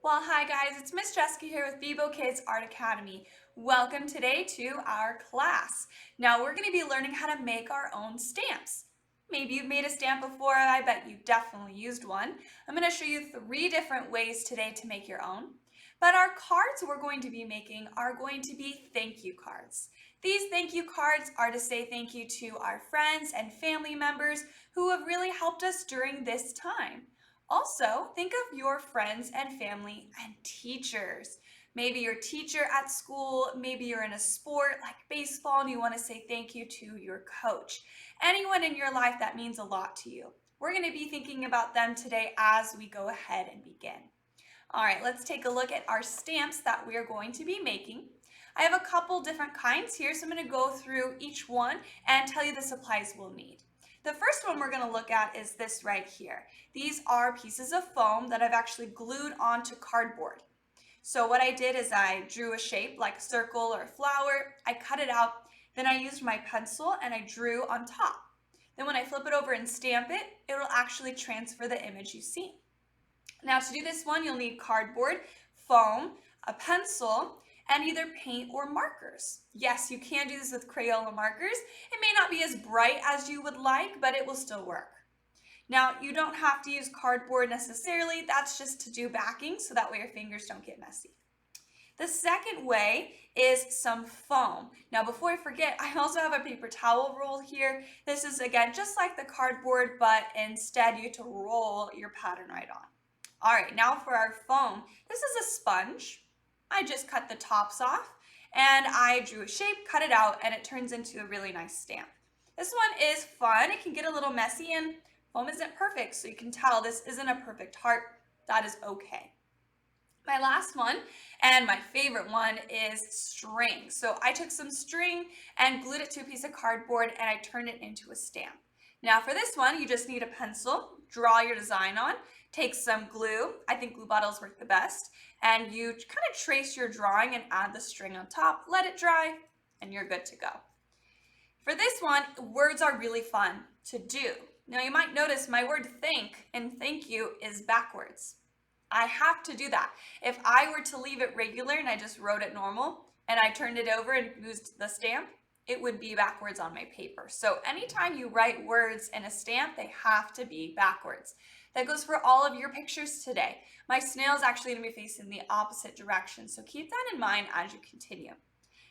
Well, hi guys, it's Miss Jessica here with Fibo Kids Art Academy. Welcome today to our class. Now we're going to be learning how to make our own stamps. Maybe you've made a stamp before, I bet you definitely used one. I'm going to show you 3 different ways today to make your own. But our cards we're going to be making are going to be thank you cards. These thank you cards are to say thank you to our friends and family members who have really helped us during this time. Also, think of your friends and family and teachers. Maybe your teacher at school, maybe you're in a sport like baseball and you want to say thank you to your coach. Anyone in your life that means a lot to you. We're going to be thinking about them today as we go ahead and begin. All right, let's take a look at our stamps that we're going to be making. I have a couple different kinds here, so I'm going to go through each one and tell you the supplies we'll need. The first one we're going to look at is this right here. These are pieces of foam that I've actually glued onto cardboard. So what I did is I drew a shape like a circle or a flower, I cut it out, then I used my pencil and I drew on top. Then when I flip it over and stamp it, it will actually transfer the image you see. Now to do this one, you'll need cardboard, foam, a pencil, and either paint or markers. Yes, you can do this with Crayola markers. It may not be as bright as you would like, but it will still work. Now, you don't have to use cardboard necessarily. That's just to do backing, so that way your fingers don't get messy. The second way is some foam. Now, before I forget, I also have a paper towel roll here. This is, again, just like the cardboard, but instead you get to roll your pattern right on. All right, now for our foam. This is a sponge. I just cut the tops off and I drew a shape, cut it out, and it turns into a really nice stamp. This one is fun. It can get a little messy and foam isn't perfect, so you can tell this isn't a perfect heart. That is okay. My last one and my favorite one is string. So I took some string and glued it to a piece of cardboard and I turned it into a stamp. Now for this one, you just need a pencil, draw your design on, take some glue, I think glue bottles work the best, and you kind of trace your drawing and add the string on top, let it dry, and you're good to go. For this one, words are really fun to do. Now you might notice my word thank and thank you is backwards. I have to do that. If I were to leave it regular and I just wrote it normal and I turned it over and used the stamp, it would be backwards on my paper. So anytime you write words in a stamp, they have to be backwards. That goes for all of your pictures today. My snail is actually going to be facing the opposite direction, so keep that in mind as you continue.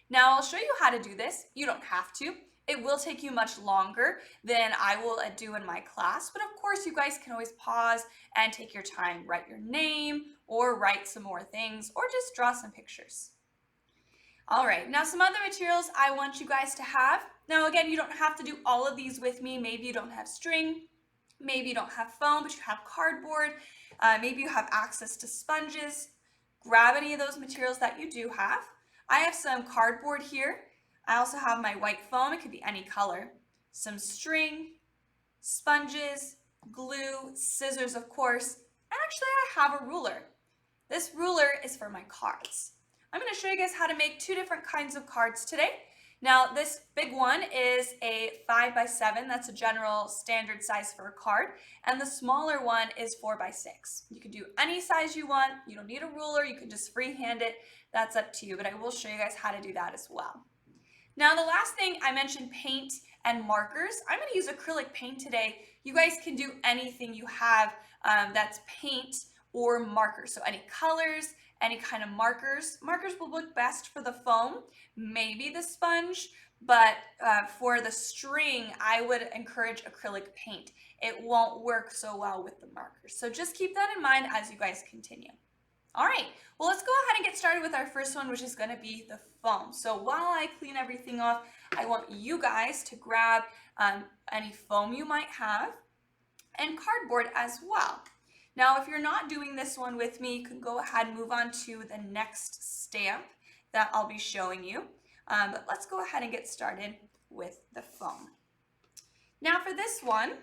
Now I'll show you how to do this. You don't have to. It will take you much longer than I will do in my class, but of course you guys can always pause and take your time, write your name or write some more things or just draw some pictures. All right, now some other materials I want you guys to have. Now again, you don't have to do all of these with me. Maybe you don't have string, maybe you don't have foam, but you have cardboard. Maybe you have access to sponges. Grab any of those materials that you do have. I have some cardboard here. I also have my white foam, it could be any color, some string, sponges, glue, scissors of course, and actually I have a ruler. This ruler is for my cards. I'm going to show you guys how to make 2 different kinds of cards today. Now this big one is a 5x7, that's a general standard size for a card, and the smaller one is 4x6. You can do any size you want, you don't need a ruler, you can just freehand it, that's up to you, but I will show you guys how to do that as well. Now the last thing I mentioned, paint and markers. I'm going to use acrylic paint today. You guys can do anything you have that's paint or markers. So any colors, any kind of markers. Markers will look best for the foam, maybe the sponge, but for the string, I would encourage acrylic paint. It won't work so well with the markers. So just keep that in mind as you guys continue. All right, well, let's go ahead and get started with our first one, which is going to be the foam. So while I clean everything off, I want you guys to grab any foam you might have and cardboard as well. Now, if you're not doing this one with me, you can go ahead and move on to the next stamp that I'll be showing you. But let's go ahead and get started with the foam. Now for this one,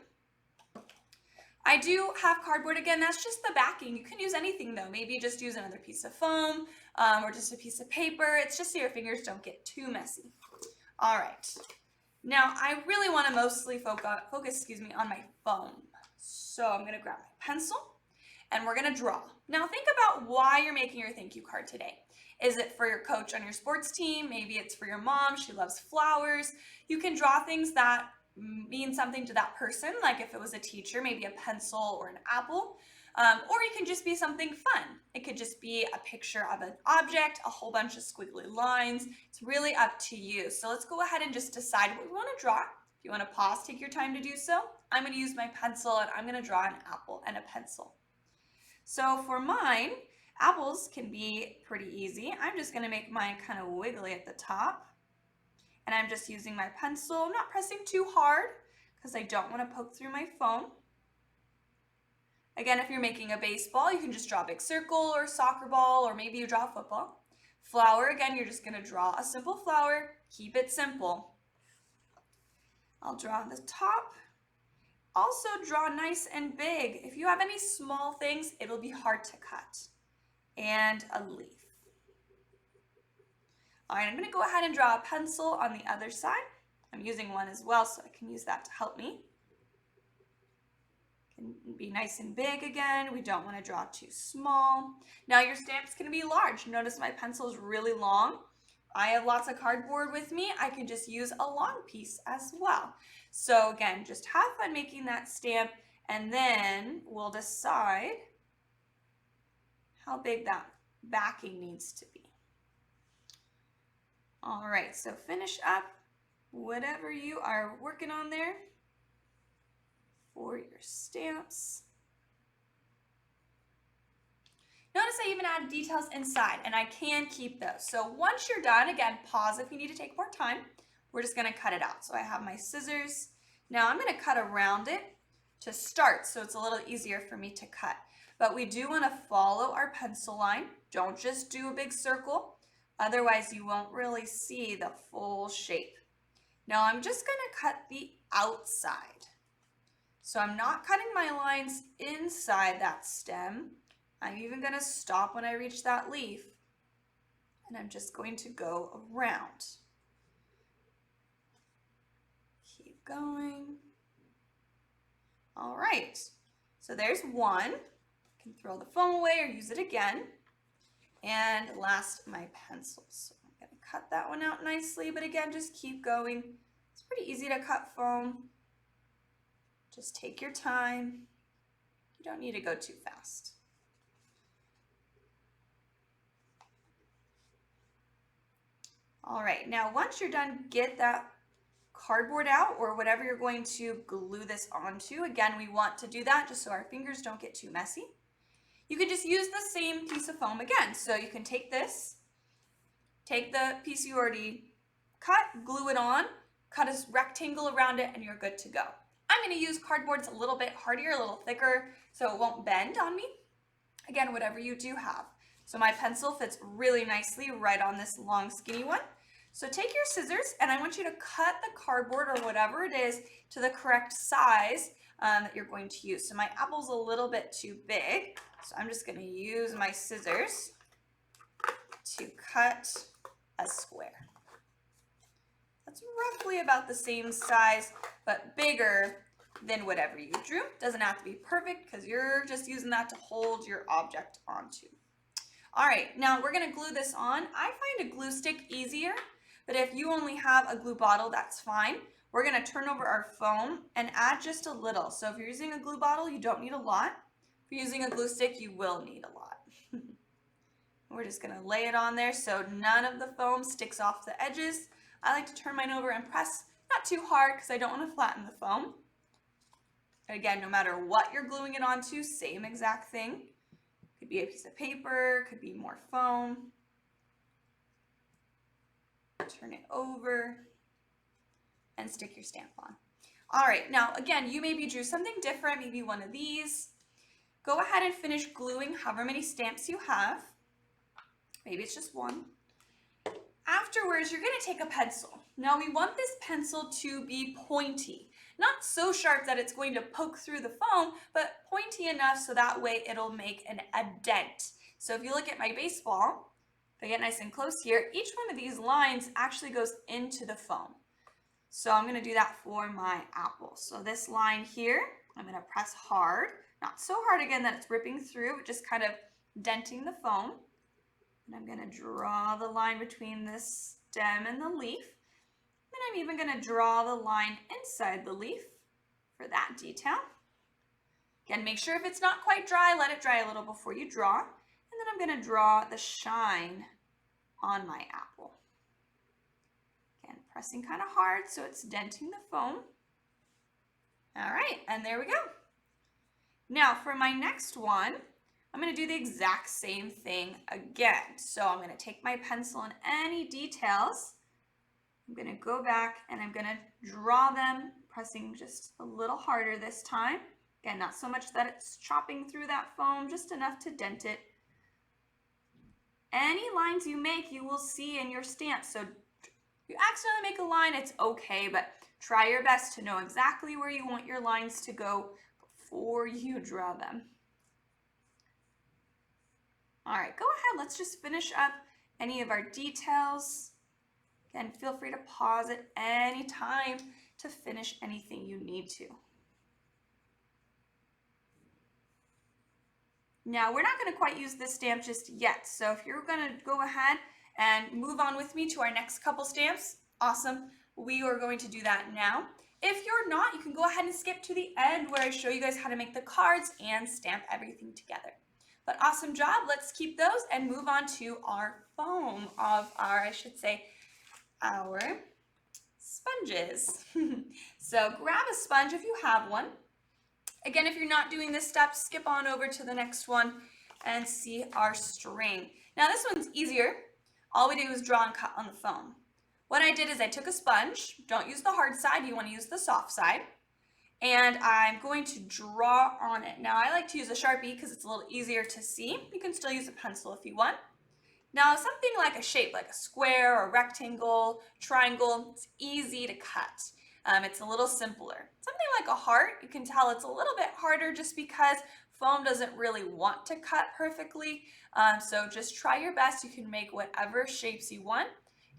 I do have cardboard again, that's just the backing. You can use anything though. Maybe just use another piece of foam or just a piece of paper. It's just so your fingers don't get too messy. All right, now I really want to mostly focus on my foam. So I'm gonna grab my pencil and we're gonna draw. Now think about why you're making your thank you card today. Is it for your coach on your sports team? Maybe it's for your mom, she loves flowers. You can draw things that mean something to that person, like if it was a teacher, maybe a pencil or an apple. Or it can just be something fun. It could just be a picture of an object, a whole bunch of squiggly lines. It's really up to you. So let's go ahead and just decide what we want to draw. If you want to pause, take your time to do so. I'm going to use my pencil and I'm going to draw an apple and a pencil. So for mine, apples can be pretty easy. I'm just going to make mine kind of wiggly at the top. And I'm just using my pencil. I'm not pressing too hard because I don't want to poke through my foam. Again, if you're making a baseball, you can just draw a big circle or a soccer ball, or maybe you draw a football. Flower, again, you're just going to draw a simple flower. Keep it simple. I'll draw the top. Also draw nice and big. If you have any small things, it'll be hard to cut. And a leaf. All right, I'm going to go ahead and draw a pencil on the other side. I'm using one as well, so I can use that to help me. Can be nice and big again. We don't want to draw too small. Now your stamp's going to be large. Notice my pencil is really long. I have lots of cardboard with me. I can just use a long piece as well. So again, just have fun making that stamp, and then we'll decide how big that backing needs to be. All right, so finish up whatever you are working on there for your stamps. Notice I even added details inside, and I can keep those. So once you're done, again, pause if you need to take more time. We're just gonna cut it out. So I have my scissors. Now I'm gonna cut around it to start, so it's a little easier for me to cut. But we do wanna follow our pencil line. Don't just do a big circle. Otherwise you won't really see the full shape. Now I'm just gonna cut the outside. So I'm not cutting my lines inside that stem. I'm even going to stop when I reach that leaf, and I'm just going to go around. Keep going. All right, so there's one. I can throw the foam away or use it again. And last, my pencils. So I'm going to cut that one out nicely, but again, just keep going. It's pretty easy to cut foam. Just take your time. You don't need to go too fast. All right, now once you're done, get that cardboard out or whatever you're going to glue this onto. Again, we want to do that just so our fingers don't get too messy. You can just use the same piece of foam again. So you can take this, take the piece you already cut, glue it on, cut a rectangle around it, and you're good to go. I'm going to use cardboard that's a little bit hardier, a little thicker, so it won't bend on me. Again, whatever you do have. So my pencil fits really nicely right on this long skinny one. So take your scissors, and I want you to cut the cardboard or whatever it is to the correct size that you're going to use. So my apple's a little bit too big, so I'm just going to use my scissors to cut a square. That's roughly about the same size, but bigger than whatever you drew. Doesn't have to be perfect because you're just using that to hold your object onto. All right, now we're going to glue this on. I find a glue stick easier, but if you only have a glue bottle, that's fine. We're going to turn over our foam and add just a little. So if you're using a glue bottle, you don't need a lot. If you're using a glue stick, you will need a lot. We're just going to lay it on there so none of the foam sticks off the edges. I like to turn mine over and press, not too hard because I don't want to flatten the foam. Again, no matter what you're gluing it onto, same exact thing. Could be a piece of paper, could be more foam. Turn it over and stick your stamp on. All right, now again, you maybe drew something different, maybe one of these. Go ahead and finish gluing however many stamps you have. Maybe it's just one. Afterwards, you're going to take a pencil. Now we want this pencil to be pointy. Not so sharp that it's going to poke through the foam, but pointy enough so that way it'll make a dent. So if you look at my baseball, if I get nice and close here, each one of these lines actually goes into the foam. So I'm going to do that for my apple. So this line here, I'm going to press hard Not so hard again that it's ripping through, but just kind of denting the foam. And I'm going to draw the line between the stem and the leaf. Then I'm even going to draw the line inside the leaf for that detail. Again, make sure if it's not quite dry, let it dry a little before you draw. And then I'm going to draw the shine on my apple. Again, pressing kind of hard so it's denting the foam. All right, and there we go. Now for my next one, I'm going to do the exact same thing again. So I'm going to take my pencil and any details. I'm going to go back and I'm going to draw them, pressing just a little harder this time. Again, not so much that it's chopping through that foam, just enough to dent it. Any lines you make, you will see in your stamp. So if you accidentally make a line, it's okay, but try your best to know exactly where you want your lines to go before you draw them. All right, go ahead, let's just finish up any of our details. Again, feel free to pause at any time to finish anything you need to. Now, we're not going to quite use this stamp just yet, so if you're going to go ahead and move on with me to our next couple stamps, awesome. We are going to do that now. If you're not, you can go ahead and skip to the end where I show you guys how to make the cards and stamp everything together. But awesome job. Let's keep those and move on to our foam of our, our sponges. So grab a sponge if you have one. Again, if you're not doing this step, skip on over to the next one and see our string. Now this one's easier. All we do is draw and cut on the foam. What I did is I took a sponge. Don't use the hard side, you want to use the soft side. And I'm going to draw on it. Now I like to use a Sharpie because it's a little easier to see. You can still use a pencil if you want. Now something like a shape, like a square or rectangle, triangle, it's easy to cut. It's a little simpler. Something like a heart, you can tell it's a little bit harder just because foam doesn't really want to cut perfectly. So just try your best. You can make whatever shapes you want.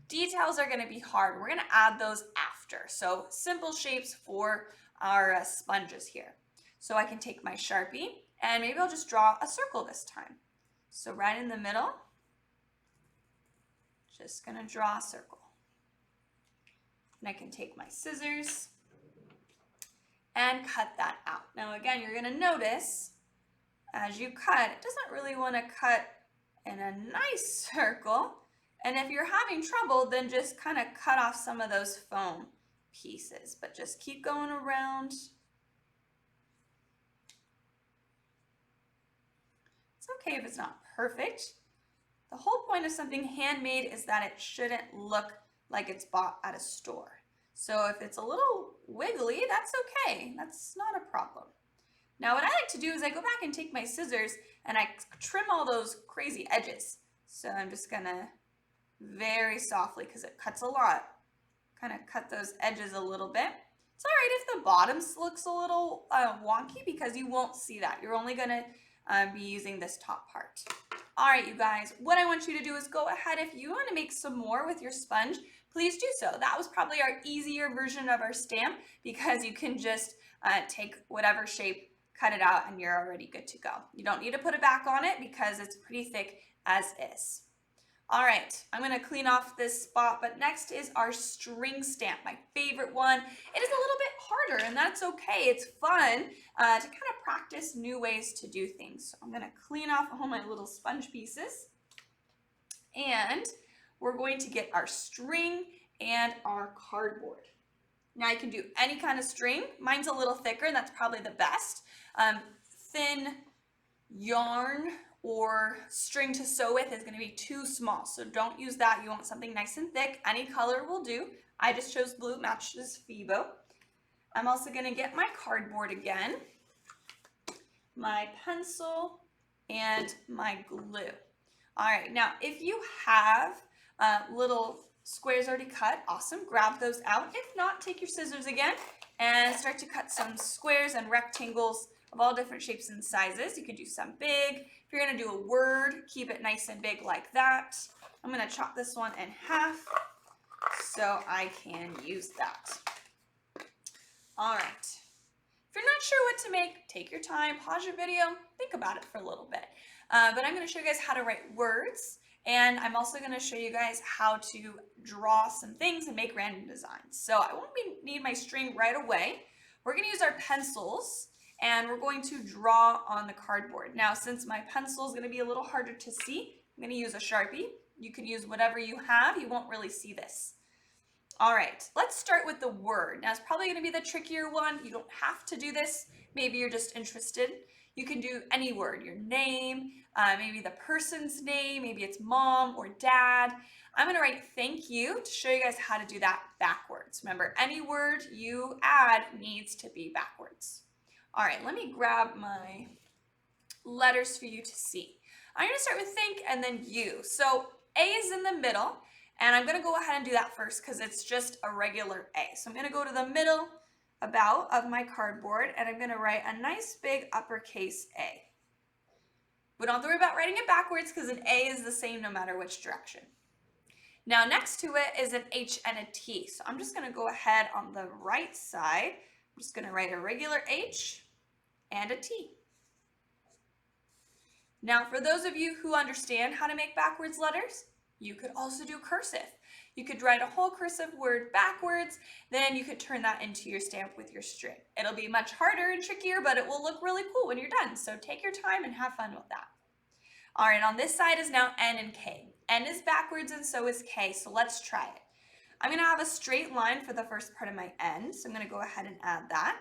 Details are going to be hard. We're going to add those after. So simple shapes for our sponges here. So I can take my Sharpie and maybe I'll just draw a circle this time. So right in the middle, just going to draw a circle. And I can take my scissors and cut that out. Now again, you're going to notice as you cut, it doesn't really want to cut in a nice circle. And if you're having trouble, then just kind of cut off some of those foam pieces, but just keep going around. It's okay if it's not perfect. The whole point of something handmade is that it shouldn't look like it's bought at a store. So if it's a little wiggly, that's okay. That's not a problem. Now what I like to do is I go back and take my scissors and I trim all those crazy edges. So I'm just gonna very softly, because it cuts a lot, kind of cut those edges a little bit. It's all right if the bottom looks a little wonky because you won't see that. You're only gonna be using this top part. All right, you guys, what I want you to do is go ahead. If you want to make some more with your sponge, please do so. That was probably our easier version of our stamp because you can just take whatever shape, cut it out, and you're already good to go. You don't need to put it back on it because it's pretty thick as is. All right, I'm going to clean off this spot, but next is our string stamp, my favorite one. It is a little bit harder, and that's okay. It's fun to kind of practice new ways to do things. So I'm going to clean off all my little sponge pieces, and we're going to get our string and our cardboard. Now you can do any kind of string. Mine's a little thicker, and that's probably the best. Thin yarn or string to sew with is going to be too small, so don't use that. You want something nice and thick. Any color will do. I just chose blue, matches Fibo. I'm also going to get my cardboard again, my pencil, and my glue. All right, now if you have little squares already cut, awesome, grab those out. If not, take your scissors again and start to cut some squares and rectangles of all different shapes and sizes. You could do some big. If you're going to do a word, keep it nice and big like that. I'm going to chop this one in half so I can use that. All right. If you're not sure what to make, take your time, pause your video, think about it for a little bit. But I'm going to show you guys how to write words, and I'm also going to show you guys how to draw some things and make random designs. So I won't need my string right away. We're going to use our pencils, and we're going to draw on the cardboard. Now, since my pencil is going to be a little harder to see, I'm going to use a Sharpie. You can use whatever you have. You won't really see this. All right, let's start with the word. Now, it's probably going to be the trickier one. You don't have to do this. Maybe you're just interested. You can do any word, your name, maybe the person's name, maybe it's mom or dad. I'm going to write thank you to show you guys how to do that backwards. Remember, any word you add needs to be backwards. All right, let me grab my letters for you to see. I'm going to start with think and then you. So A is in the middle. And I'm going to go ahead and do that first because it's just a regular A. So I'm going to go to the middle about of my cardboard and I'm going to write a nice big uppercase A. We don't have to worry about writing it backwards because an A is the same no matter which direction. Now next to it is an H and a T. So I'm just going to go ahead on the right side. I'm just going to write a regular H and a T. Now for those of you who understand how to make backwards letters, you could also do cursive. You could write a whole cursive word backwards, then you could turn that into your stamp with your string. It'll be much harder and trickier, but it will look really cool when you're done. So take your time and have fun with that. All right, on this side is now N and K. N is backwards and so is K, so let's try it. I'm gonna have a straight line for the first part of my N, so I'm gonna go ahead and add that.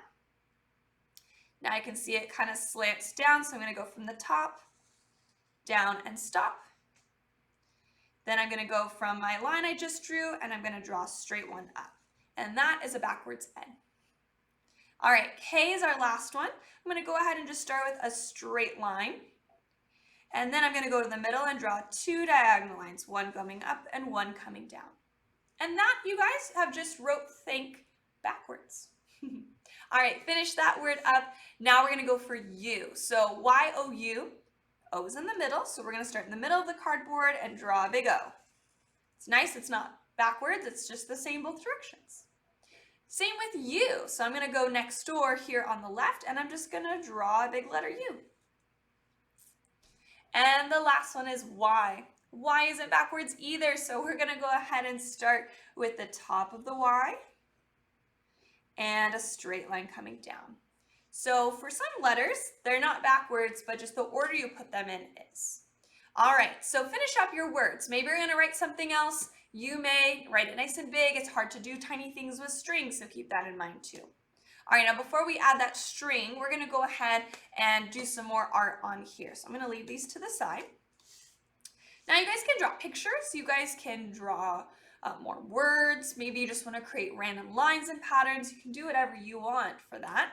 Now I can see it kind of slants down, so I'm gonna go from the top, down and stop. Then I'm going to go from my line I just drew and I'm going to draw a straight one up. And that is a backwards N. All right, K is our last one. I'm going to go ahead and just start with a straight line. And then I'm going to go to the middle and draw two diagonal lines, one coming up and one coming down. And that, you guys, have just wrote think backwards. All right, finish that word up. Now we're going to go for U. So Y-O-U. O is in the middle, so we're going to start in the middle of the cardboard and draw a big O. It's nice, it's not backwards, it's just the same both directions. Same with U, so I'm going to go next door here on the left and I'm just going to draw a big letter U. And the last one is Y. Y isn't backwards either, so we're going to go ahead and start with the top of the Y and a straight line coming down. So for some letters, they're not backwards, but just the order you put them in is. All right, so finish up your words. Maybe you're gonna write something else. You may write it nice and big. It's hard to do tiny things with strings, so keep that in mind too. All right, now before we add that string, we're gonna go ahead and do some more art on here. So I'm gonna leave these to the side. Now you guys can draw pictures. You guys can draw more words. Maybe you just wanna create random lines and patterns. You can do whatever you want for that.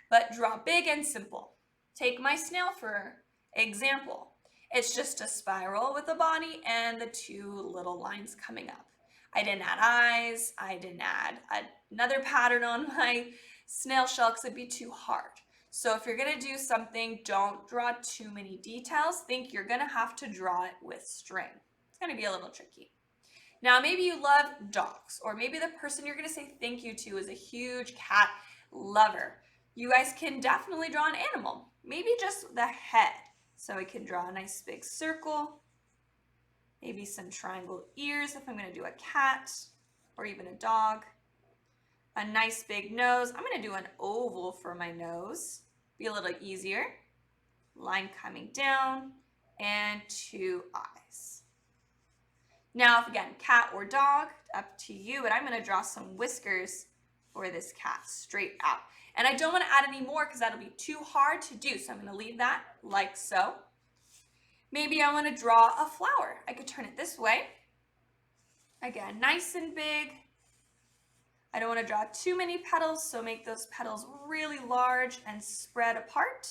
But draw big and simple. Take my snail for example. It's just a spiral with a body and the two little lines coming up. I didn't add eyes. I didn't add another pattern on my snail shell because it'd be too hard. So if you're gonna do something, don't draw too many details. Think you're gonna have to draw it with string. It's gonna be a little tricky. Now maybe you love dogs, or maybe the person you're gonna say thank you to is a huge cat lover. You guys can definitely draw an animal, maybe just the head. So I can draw a nice big circle, maybe some triangle ears if I'm going to do a cat or even a dog. A nice big nose. I'm going to do an oval for my nose, be a little easier. Line coming down and two eyes. Now, if again, cat or dog, up to you, but I'm going to draw some whiskers for this cat straight out. And I don't want to add any more because that'll be too hard to do. So I'm going to leave that like so. Maybe I want to draw a flower. I could turn it this way. Again, nice and big. I don't want to draw too many petals, so make those petals really large and spread apart.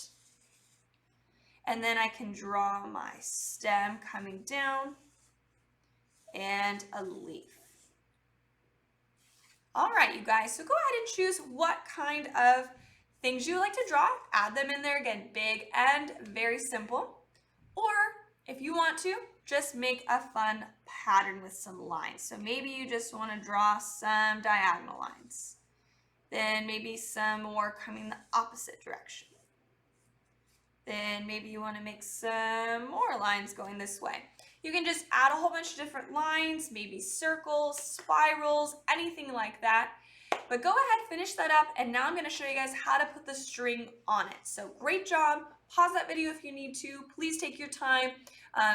And then I can draw my stem coming down and a leaf. All right, you guys, so go ahead and choose what kind of things you like to draw. Add them in there, again, big and very simple. Or if you want to, just make a fun pattern with some lines. So maybe you just want to draw some diagonal lines. Then maybe some more coming the opposite direction. Then maybe you want to make some more lines going this way. You can just add a whole bunch of different lines, maybe circles, spirals, anything like that. But go ahead, finish that up, and now I'm going to show you guys how to put the string on it. So great job. Pause that video if you need to. Please take your time.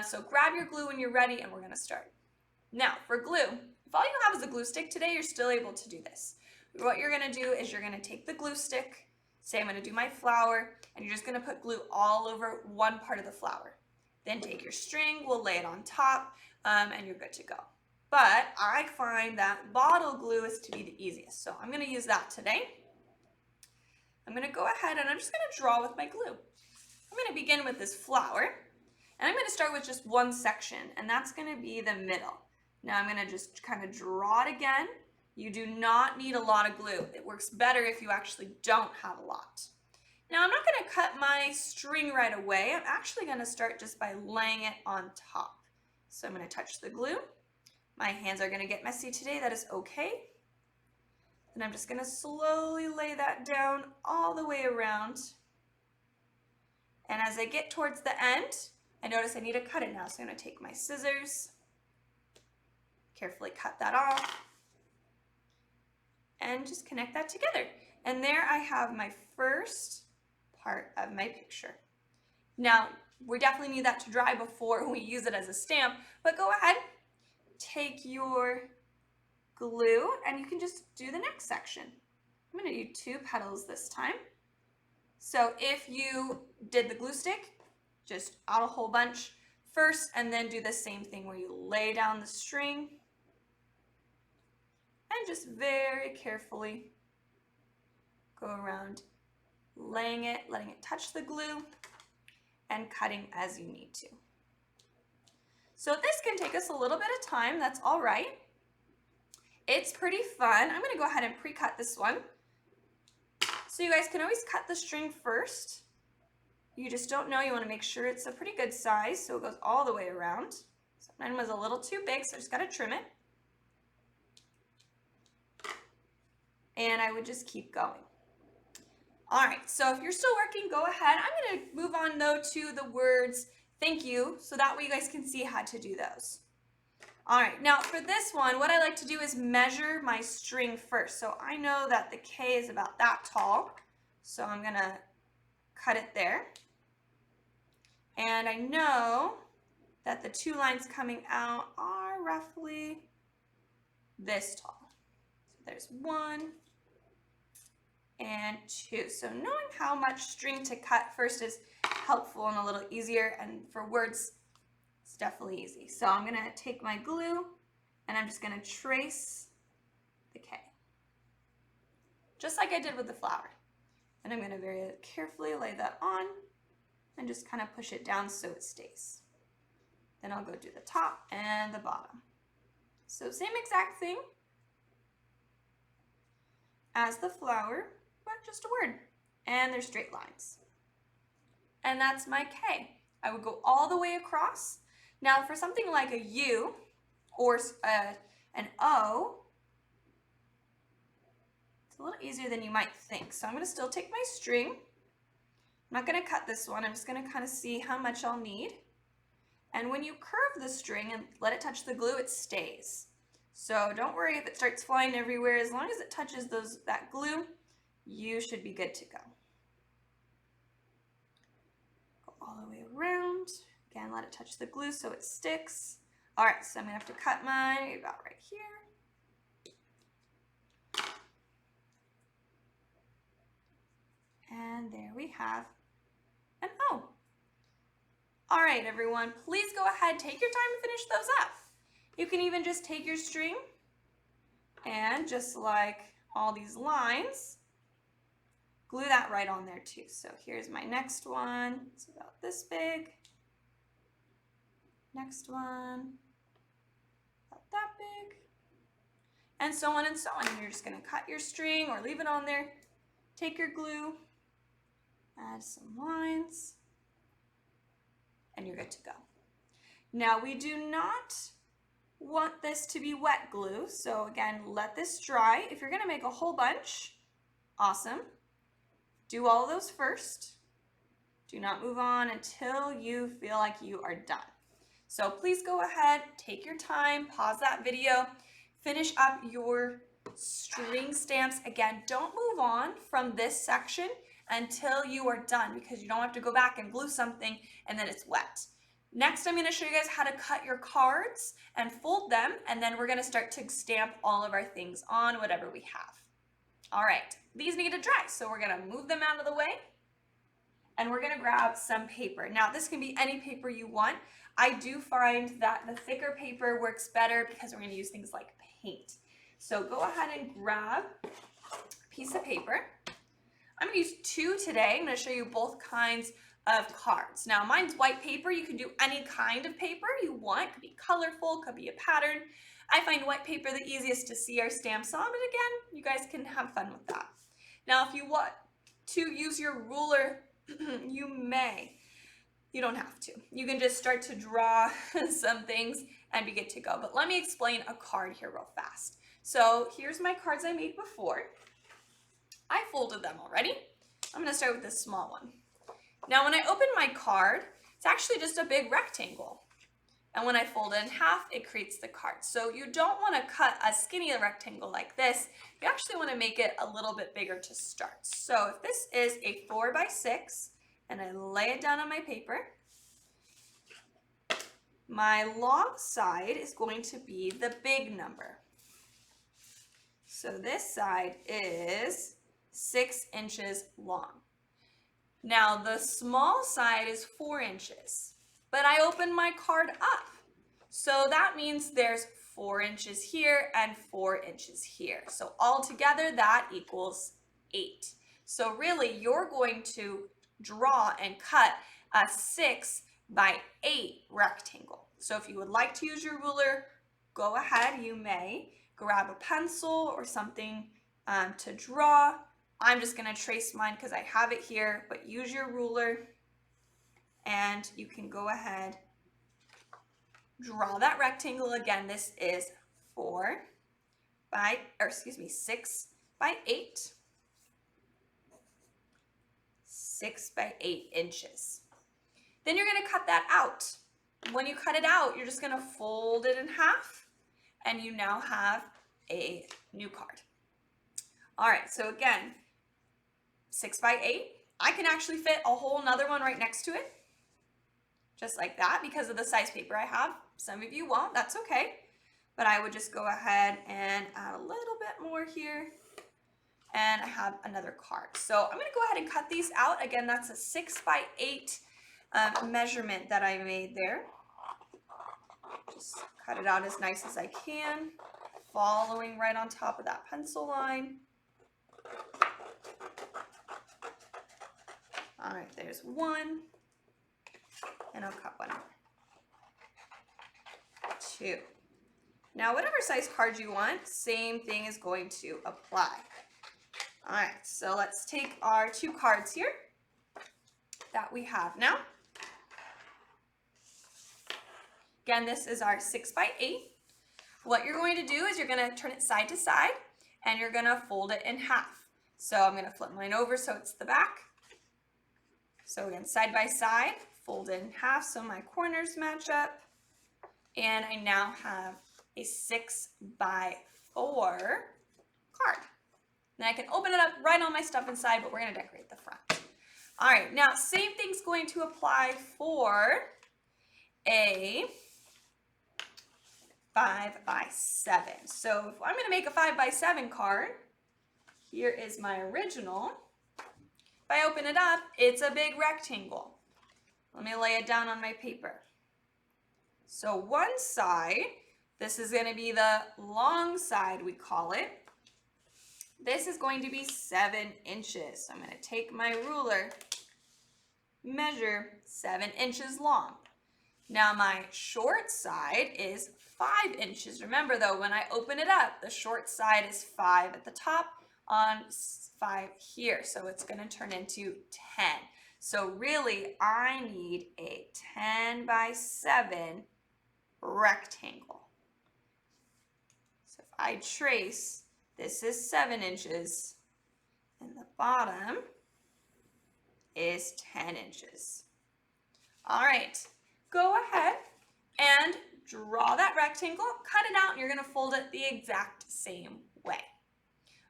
So grab your glue when you're ready, and we're going to start. Now, for glue, if all you have is a glue stick today, you're still able to do this. What you're going to do is you're going to take the glue stick, say I'm going to do my flower, and you're just going to put glue all over one part of the flower. Then take your string, we'll lay it on top, and you're good to go. But I find that bottle glue is to be the easiest, so I'm going to use that today. I'm going to go ahead and I'm just going to draw with my glue. I'm going to begin with this flower, and I'm going to start with just one section, and that's going to be the middle. Now I'm going to just kind of draw it again. You do not need a lot of glue. It works better if you actually don't have a lot. Now I'm not going to cut my string right away. I'm actually going to start just by laying it on top. So I'm going to touch the glue. My hands are going to get messy today. That is okay. And I'm just going to slowly lay that down all the way around. And as I get towards the end, I notice I need to cut it now. So I'm going to take my scissors, carefully cut that off, and just connect that together. And there I have my first part of my picture. Now, we definitely need that to dry before we use it as a stamp, but go ahead, take your glue, and you can just do the next section. I'm going to do 2 petals this time. So if you did the glue stick, just add a whole bunch first, and then do the same thing where you lay down the string, and just very carefully go around laying it, letting it touch the glue, and cutting as you need to. So this can take us a little bit of time, that's all right. It's pretty fun. I'm gonna go ahead and pre-cut this one. So you guys can always cut the string first. You just don't know, you wanna make sure it's a pretty good size so it goes all the way around. So mine was a little too big, so I just gotta trim it. And I would just keep going. All right, so if you're still working, go ahead. I'm gonna move on though to the words thank you, so that way you guys can see how to do those. All right, now for this one, what I like to do is measure my string first. So I know that the K is about that tall, so I'm gonna cut it there. And I know that the 2 lines coming out are roughly this tall. So there's 1 and 2. So knowing how much string to cut first is helpful and a little easier, and for words, it's definitely easy. So I'm gonna take my glue and I'm just gonna trace the K, just like I did with the flower. And I'm gonna very carefully lay that on and just kind of push it down so it stays. Then I'll go do the top and the bottom. So same exact thing as the flower, but just a word. And they're straight lines. And that's my K. I would go all the way across. Now for something like a U or an O, it's a little easier than you might think. So I'm going to still take my string. I'm not going to cut this one. I'm just going to kind of see how much I'll need. And when you curve the string and let it touch the glue, it stays. So don't worry if it starts flying everywhere. As long as it touches that glue, you should be good to go. Go all the way around. Again, let it touch the glue so it sticks. All right, so I'm gonna have to cut mine about right here. And there we have an O. All right, everyone, please go ahead, take your time to finish those up. You can even just take your string and just like all these lines, glue that right on there too. So here's my next one. It's about this big. Next one, about that big. And so on and so on. And you're just gonna cut your string or leave it on there. Take your glue, add some lines, and you're good to go. Now we do not want this to be wet glue, so again, let this dry. If you're gonna make a whole bunch, Awesome. Do all of those first. Do not move on until you feel like you are done. So please go ahead, take your time, pause that video, finish up your string stamps. Again, don't move on from this section until you are done because you don't have to go back and glue something and then it's wet. Next, I'm going to show you guys how to cut your cards and fold them, and then we're going to start to stamp all of our things on whatever we have. All right, these need to dry, so we're going to move them out of the way. And we're gonna grab some paper. Now this can be any paper you want. I do find that the thicker paper works better because we're gonna use things like paint. So go ahead and grab a piece of paper. I'm gonna use 2 today. I'm gonna show you both kinds of cards. Now mine's white paper. You can do any kind of paper you want. It could be colorful, could be a pattern. I find white paper the easiest to see our stamps on, but again, you guys can have fun with that. Now if you want to use your ruler, you may. You don't have to. You can just start to draw some things and be good to go. But let me explain a card here real fast. So here's my cards I made before. I folded them already. I'm going to start with this small one. Now when I open my card, it's actually just a big rectangle. And when I fold it in half, it creates the card. So you don't want to cut a skinny rectangle like this. You actually want to make it a little bit bigger to start. So if this is a 4 by 6, and I lay it down on my paper, my long side is going to be the big number. So this side is 6 inches long. Now the small side is 4 inches. But I opened my card up. So that means there's 4 inches here and 4 inches here. So altogether that equals 8. So really you're going to draw and cut a 6 by 8 rectangle. So if you would like to use your ruler, go ahead, you may. Grab a pencil or something to draw. I'm just going to trace mine because I have it here, but use your ruler. And you can go ahead, draw that rectangle. Again, this is 6 by 8. 6 by 8 inches. Then you're going to cut that out. When you cut it out, you're just going to fold it in half, and you now have a new card. All right, so again, 6 by 8. I can actually fit a whole nother one right next to it. Just like that, because of the size paper I have. Some of you won't, that's okay. But I would just go ahead and add a little bit more here. And I have another card. So I'm gonna go ahead and cut these out. Again, that's a 6 by 8 measurement that I made there. Just cut it out as nice as I can, following right on top of that pencil line. All right, there's one. And I'll cut one more. 2. Now, whatever size card you want, same thing is going to apply. All right, so let's take our 2 cards here that we have now. Again, this is our 6 by 8. What you're going to do is you're going to turn it side to side, and you're going to fold it in half. So I'm going to flip mine over so it's the back. So again, side by side. Fold it in half so my corners match up, and I now have a 6 by 4 card. Then I can open it up, write all my stuff inside, but we're going to decorate the front. All right, now same thing's going to apply for a 5 by 7. So if I'm going to make a 5 by 7 card, here is my original. If I open it up, it's a big rectangle. Let me lay it down on my paper. So one side, this is going to be the long side, we call it. This is going to be 7 inches. So I'm going to take my ruler, measure 7 inches long. Now my short side is 5 inches. Remember though, when I open it up, the short side is 5 at the top on 5 here. So it's going to turn into 10. So really, I need a 10 by 7 rectangle. So if I trace, this is 7 inches, And the bottom is 10 inches. All right, go ahead and draw that rectangle, cut it out, and you're going to fold it the exact same way.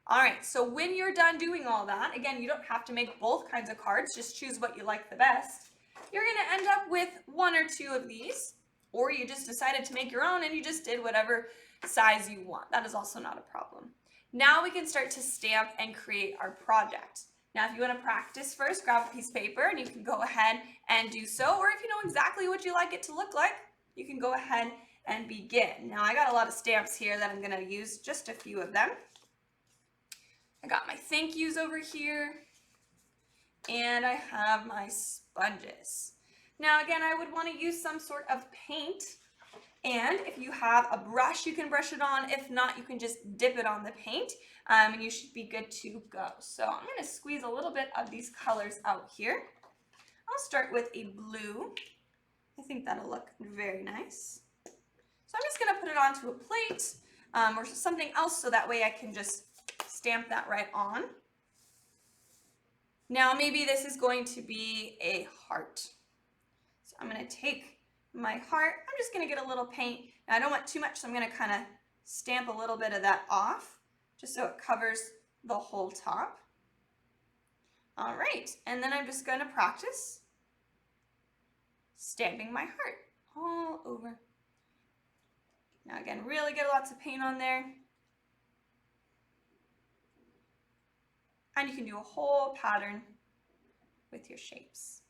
All right, so when you're done doing all that, again, you don't have to make both kinds of cards, just choose what you like the best. You're going to end up with one or two of these, or you just decided to make your own and you just did whatever size you want. That is also not a problem. Now we can start to stamp and create our project. Now, if you want to practice first, grab a piece of paper and you can go ahead and do so, or if you know exactly what you like it to look like, you can go ahead and begin. Now, I got a lot of stamps here that I'm going to use, just a few of them. I got my thank yous over here, and I have my sponges. Now, again, I would want to use some sort of paint, and if you have a brush, you can brush it on. If not, you can just dip it on the paint, and you should be good to go. So I'm going to squeeze a little bit of these colors out here. I'll start with a blue. I think that'll look very nice. So I'm just going to put it onto a plate or something else so that way I can just stamp that right on. Now maybe this is going to be a heart. So I'm going to take my heart. I'm just going to get a little paint. Now I don't want too much, so I'm going to kind of stamp a little bit of that off just so it covers the whole top. All right, and then I'm just going to practice stamping my heart all over. Now again, really get lots of paint on there. And you can do a whole pattern with your shapes.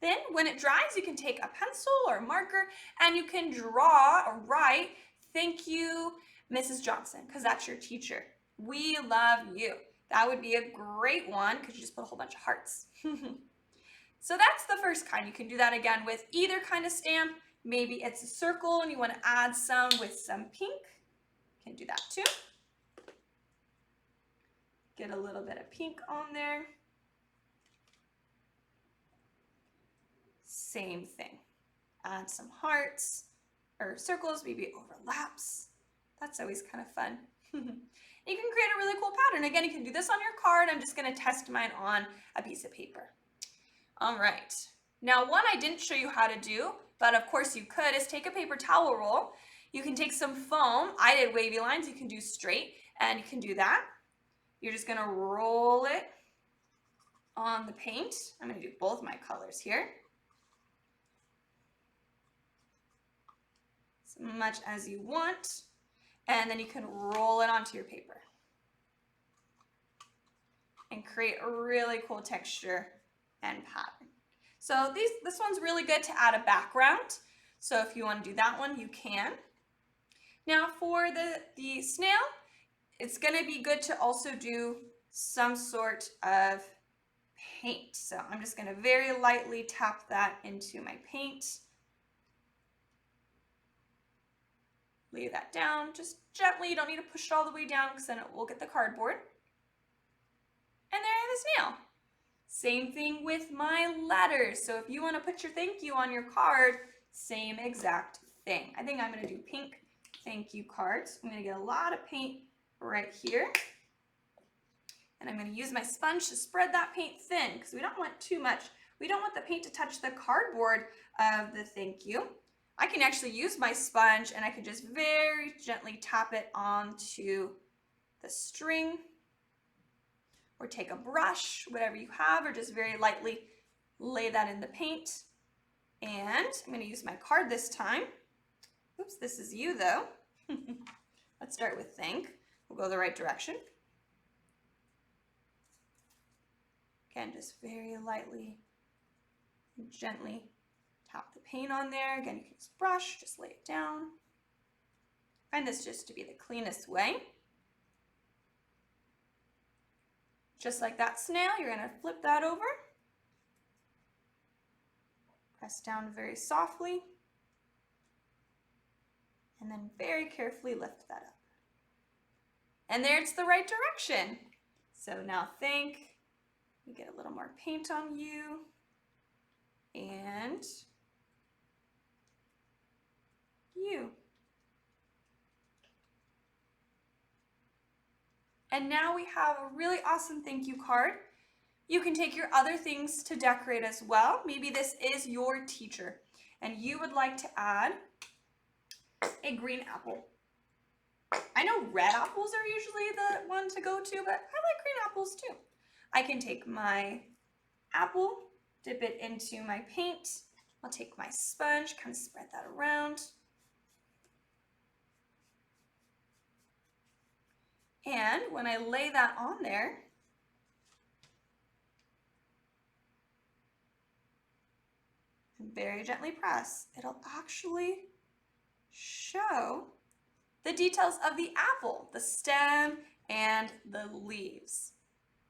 Then when it dries, you can take a pencil or a marker and you can draw or write, "Thank you, Mrs. Johnson," because that's your teacher. "We love you." That would be a great one because you just put a whole bunch of hearts. So that's the first kind. You can do that again with either kind of stamp. Maybe it's a circle and you want to add some with some pink. You can do that too. Get a little bit of pink on there. Same thing. Add some hearts or circles, maybe it overlaps. That's always kind of fun. You can create a really cool pattern. Again, you can do this on your card. I'm just going to test mine on a piece of paper. All right. Now, one I didn't show you how to do, but of course you could, is take a paper towel roll. You can take some foam. I did wavy lines. You can do straight, and you can do that. You're just going to roll it on the paint. I'm going to do both my colors here. As much as you want. And then you can roll it onto your paper. And create a really cool texture and pattern. So this one's really good to add a background. So if you want to do that one, you can. Now for the snail, it's going to be good to also do some sort of paint. So I'm just going to very lightly tap that into my paint. Lay that down just gently. You don't need to push it all the way down because then it will get the cardboard. And there I have the snail. Same thing with my letters. So if you want to put your thank you on your card, same exact thing. I think I'm going to do pink thank you cards. I'm going to get a lot of paint right here. And I'm going to use my sponge to spread that paint thin because we don't want too much. We don't want the paint to touch the cardboard of the thank you. I can actually use my sponge and I can just very gently tap it onto the string. Or take a brush, whatever you have, or just very lightly lay that in the paint. And I'm going to use my card this time. Oops, this is you though. Let's start with thank. We'll go the right direction. Again, just very lightly and gently tap the paint on there. Again, you can use a brush, just lay it down. Find this just to be the cleanest way. Just like that snail, you're going to flip that over. Press down very softly. And then very carefully lift that up. And there it's the right direction. So now thank. You get a little more paint on you. And you. And now we have a really awesome thank you card. You can take your other things to decorate as well. Maybe this is your teacher and you would like to add a green apple. I know red apples are usually the one to go to, but I like green apples too. I can take my apple, dip it into my paint. I'll take my sponge, kind of spread that around. And when I lay that on there, and very gently press, it'll actually show the details of the apple, the stem and the leaves.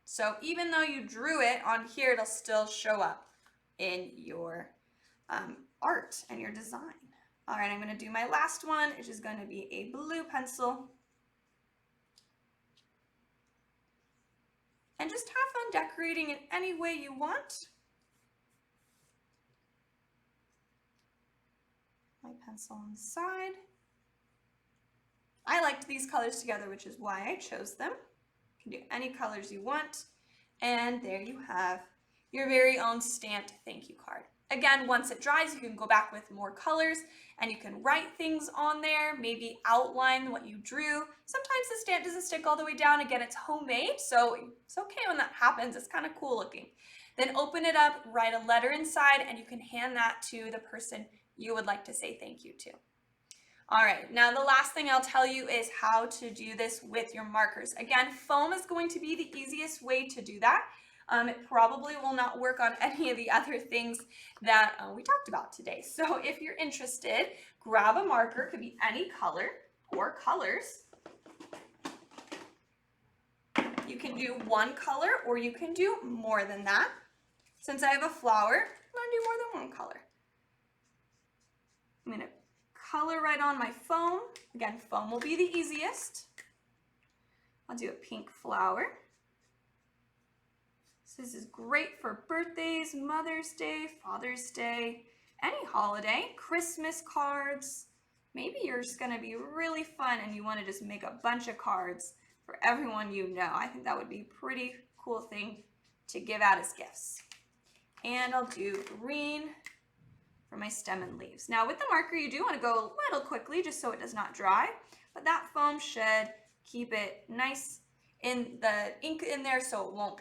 So even though you drew it on here, it'll still show up in your art and your design. All right, I'm going to do my last one, which is going to be a blue pencil. And just have fun decorating in any way you want. My pencil on the side. I liked these colors together, which is why I chose them. You can do any colors you want. And there you have your very own stamped thank you card. Again, once it dries, you can go back with more colors and you can write things on there, maybe outline what you drew. Sometimes the stamp doesn't stick all the way down. Again, it's homemade, so it's okay when that happens. It's kind of cool looking. Then open it up, write a letter inside, and you can hand that to the person you would like to say thank you to. All right, now the last thing I'll tell you is how to do this with your markers. Again, foam is going to be the easiest way to do that. It probably will not work on any of the other things that we talked about today. So if you're interested, grab a marker, could be any color or colors. You can do one color or you can do more than that. Since I have a flower, I'm going to do more than one color. I'm going to color right on my foam. Again, foam will be the easiest. I'll do a pink flower. So this is great for birthdays, Mother's Day, Father's Day, any holiday, Christmas cards. Maybe you're just going to be really fun and you want to just make a bunch of cards for everyone you know. I think that would be a pretty cool thing to give out as gifts. And I'll do green for my stem and leaves. Now with the marker, you do want to go a little quickly just so it does not dry, but that foam should keep it nice in the ink in there so it won't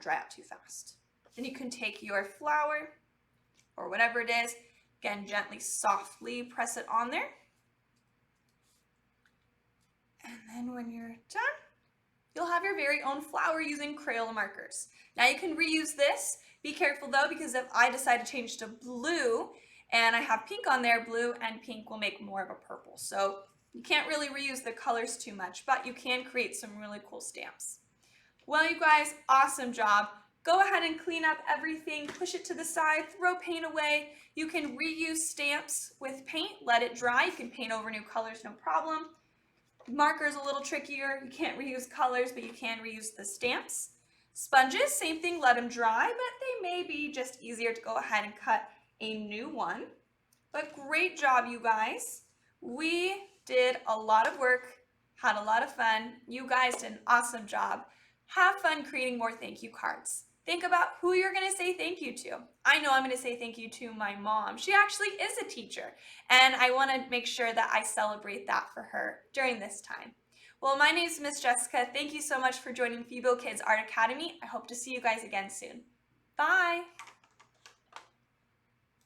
dry out too fast. Then you can take your flower or whatever it is, again, gently, softly press it on there. And then when you're done, you'll have your very own flower using Crayola markers. Now you can reuse this. Be careful though, because if I decide to change to blue and I have pink on there, blue and pink will make more of a purple. So you can't really reuse the colors too much, but you can create some really cool stamps. Well, you guys, awesome job. Go ahead and clean up everything, push it to the side, throw paint away. You can reuse stamps with paint, let it dry. You can paint over new colors, no problem. Markers a little trickier. You can't reuse colors, but you can reuse the stamps. Sponges, same thing, let them dry, but they may be just easier to go ahead and cut a new one. But great job, you guys. We did a lot of work, had a lot of fun. You guys did an awesome job. Have fun creating more thank you cards. Think about who you're going to say thank you to. I know I'm going to say thank you to my mom. She actually is a teacher, and I want to make sure that I celebrate that for her during this time. Well, my name is Miss Jessica. Thank you so much for joining Fibo Kids Art Academy. I hope to see you guys again soon. Bye!